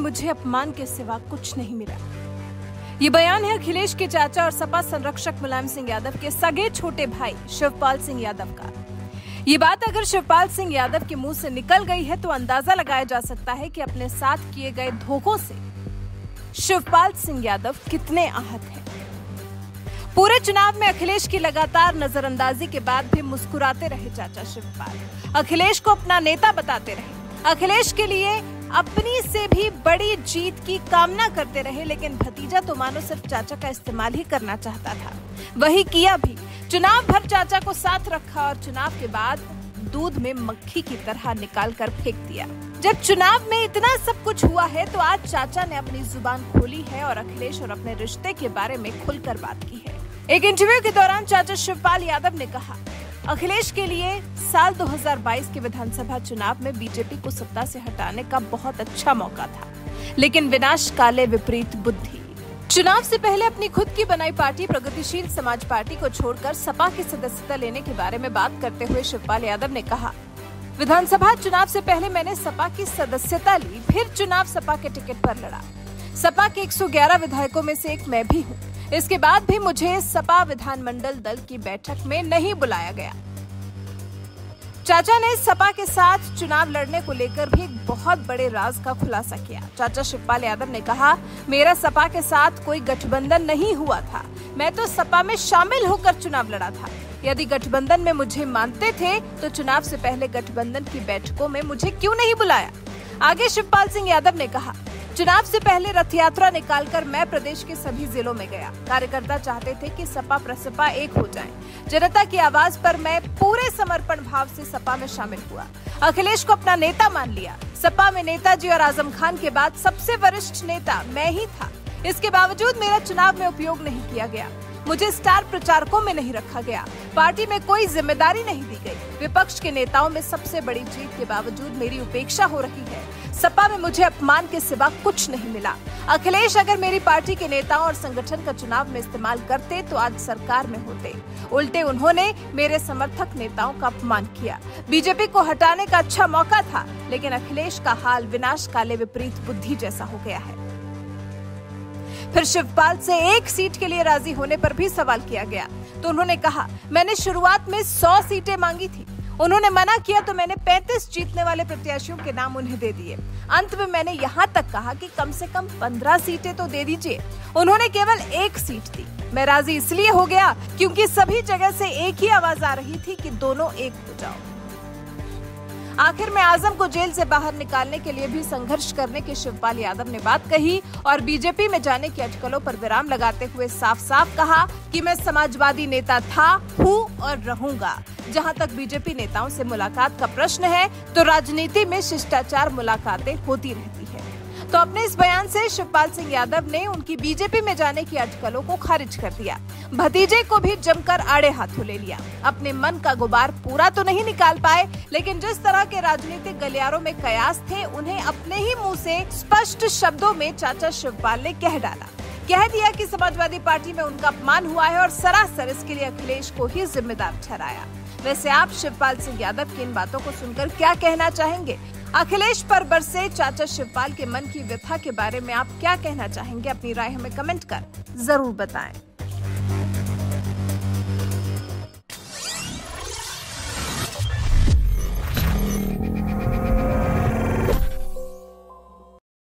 मुझे अपमान के सिवा कुछ नहीं मिला। ये बयान है अखिलेश के चाचा और सपा संरक्षक मुलायम सिंह यादव के सगे छोटे भाई शिवपाल सिंह यादव का। ये बात अगर शिवपाल सिंह यादव के मुंह से निकल गई है तो अंदाजा लगाया जा सकता है कि अपने साथ किए गए धोखों से शिवपाल सिंह यादव कितने आहत हैं। पूरे चुनाव में अखिलेश की लगातार नजरअंदाजी के बाद भी मुस्कुराते रहे चाचा शिवपाल, अखिलेश को अपना नेता बताते रहे, अखिलेश के लिए अपनी से भी बड़ी जीत की कामना करते रहे। लेकिन भतीजा तो मानो सिर्फ चाचा का इस्तेमाल ही करना चाहता था, वही किया भी। चुनाव भर चाचा को साथ रखा और चुनाव के बाद दूध में मक्खी की तरह निकाल कर फेंक दिया। जब चुनाव में इतना सब कुछ हुआ है तो आज चाचा ने अपनी जुबान खोली है और अखिलेश और अपने रिश्ते के बारे में खुलकर बात की है। एक इंटरव्यू के दौरान चाचा शिवपाल यादव ने कहा, अखिलेश के लिए साल 2022 के विधानसभा चुनाव में बीजेपी को सत्ता से हटाने का बहुत अच्छा मौका था, लेकिन विनाश काले विपरीत बुद्धि। चुनाव से पहले अपनी खुद की बनाई पार्टी प्रगतिशील समाज पार्टी को छोड़कर सपा की सदस्यता लेने के बारे में बात करते हुए शिवपाल यादव ने कहा, विधानसभा चुनाव से पहले मैंने सपा की सदस्यता ली, फिर चुनाव सपा के टिकट पर लड़ा। सपा के 111 विधायकों में से एक मैं भी हूँ। इसके बाद भी मुझे सपा विधानमंडल दल की बैठक में नहीं बुलाया गया। चाचा ने सपा के साथ चुनाव लड़ने को लेकर भी एक बहुत बड़े राज का खुलासा किया। चाचा शिवपाल यादव ने कहा, मेरा सपा के साथ कोई गठबंधन नहीं हुआ था, मैं तो सपा में शामिल होकर चुनाव लड़ा था। यदि गठबंधन में मुझे मानते थे तो चुनाव से पहले गठबंधन की बैठकों में मुझे क्यों नहीं बुलाया। आगे शिवपाल सिंह यादव ने कहा, चुनाव से पहले रथ यात्रा निकालकर मैं प्रदेश के सभी जिलों में गया। कार्यकर्ता चाहते थे कि सपा प्रसपा एक हो जाएं। जनता की आवाज पर मैं पूरे समर्पण भाव से सपा में शामिल हुआ। अखिलेश को अपना नेता मान लिया। सपा में नेताजी और आजम खान के बाद सबसे वरिष्ठ नेता मैं ही था। इसके बावजूद मेरा चुनाव में उपयोग नहीं किया गया। मुझे स्टार प्रचारकों में नहीं रखा गया। पार्टी में कोई जिम्मेदारी नहीं दी गई। विपक्ष के नेताओं में सबसे बड़ी जीत के बावजूद मेरी उपेक्षा हो रही है। सपा में मुझे अपमान के सिवा कुछ नहीं मिला। अखिलेश अगर मेरी पार्टी के नेताओं और संगठन का चुनाव में इस्तेमाल करते तो आज सरकार में होते। उल्टे उन्होंने मेरे समर्थक नेताओं का अपमान किया। बीजेपी को हटाने का अच्छा मौका था, लेकिन अखिलेश का हाल विनाश काले विपरीत बुद्धि जैसा हो गया है। फिर शिवपाल से एक सीट के लिए राजी होने पर भी सवाल किया गया तो उन्होंने कहा, मैंने शुरुआत में 100 सीटें मांगी थी। उन्होंने मना किया तो मैंने 35 जीतने वाले प्रत्याशियों के नाम उन्हें दे दिए। अंत में मैंने यहाँ तक कहा कि कम से कम 15 सीटें तो दे दीजिए। उन्होंने केवल एक सीट दी। मैं राजी इसलिए हो गया क्योंकि सभी जगह से एक ही आवाज आ रही थी कि दोनों एक हो जाओ। आखिर में आजम को जेल से बाहर निकालने के लिए भी संघर्ष करने की शिवपाल यादव ने बात कही और बीजेपी में जाने की अटकलों पर विराम लगाते हुए साफ साफ कहा कि मैं समाजवादी नेता था, हूँ और रहूंगा। जहां तक बीजेपी नेताओं से मुलाकात का प्रश्न है तो राजनीति में शिष्टाचार मुलाकातें होती रहती है। तो अपने इस बयान से शिवपाल सिंह यादव ने उनकी बीजेपी में जाने की अटकलों को खारिज कर दिया। भतीजे को भी जमकर आड़े हाथों ले लिया। अपने मन का गुबार पूरा तो नहीं निकाल पाए, लेकिन जिस तरह के राजनीतिक गलियारों में कयास थे उन्हें अपने ही मुंह से स्पष्ट शब्दों में चाचा शिवपाल ने कह डाला। कह दिया कि समाजवादी पार्टी में उनका अपमान हुआ है और सरासर इसके लिए अखिलेश को ही जिम्मेदार ठहराया। वैसे आप शिवपाल सिंह यादव की इन बातों को सुनकर क्या कहना चाहेंगे? अखिलेश पर बरसे चाचा शिवपाल के मन की व्यथा के बारे में आप क्या कहना चाहेंगे? अपनी राय हमें कमेंट कर जरूर बताएं।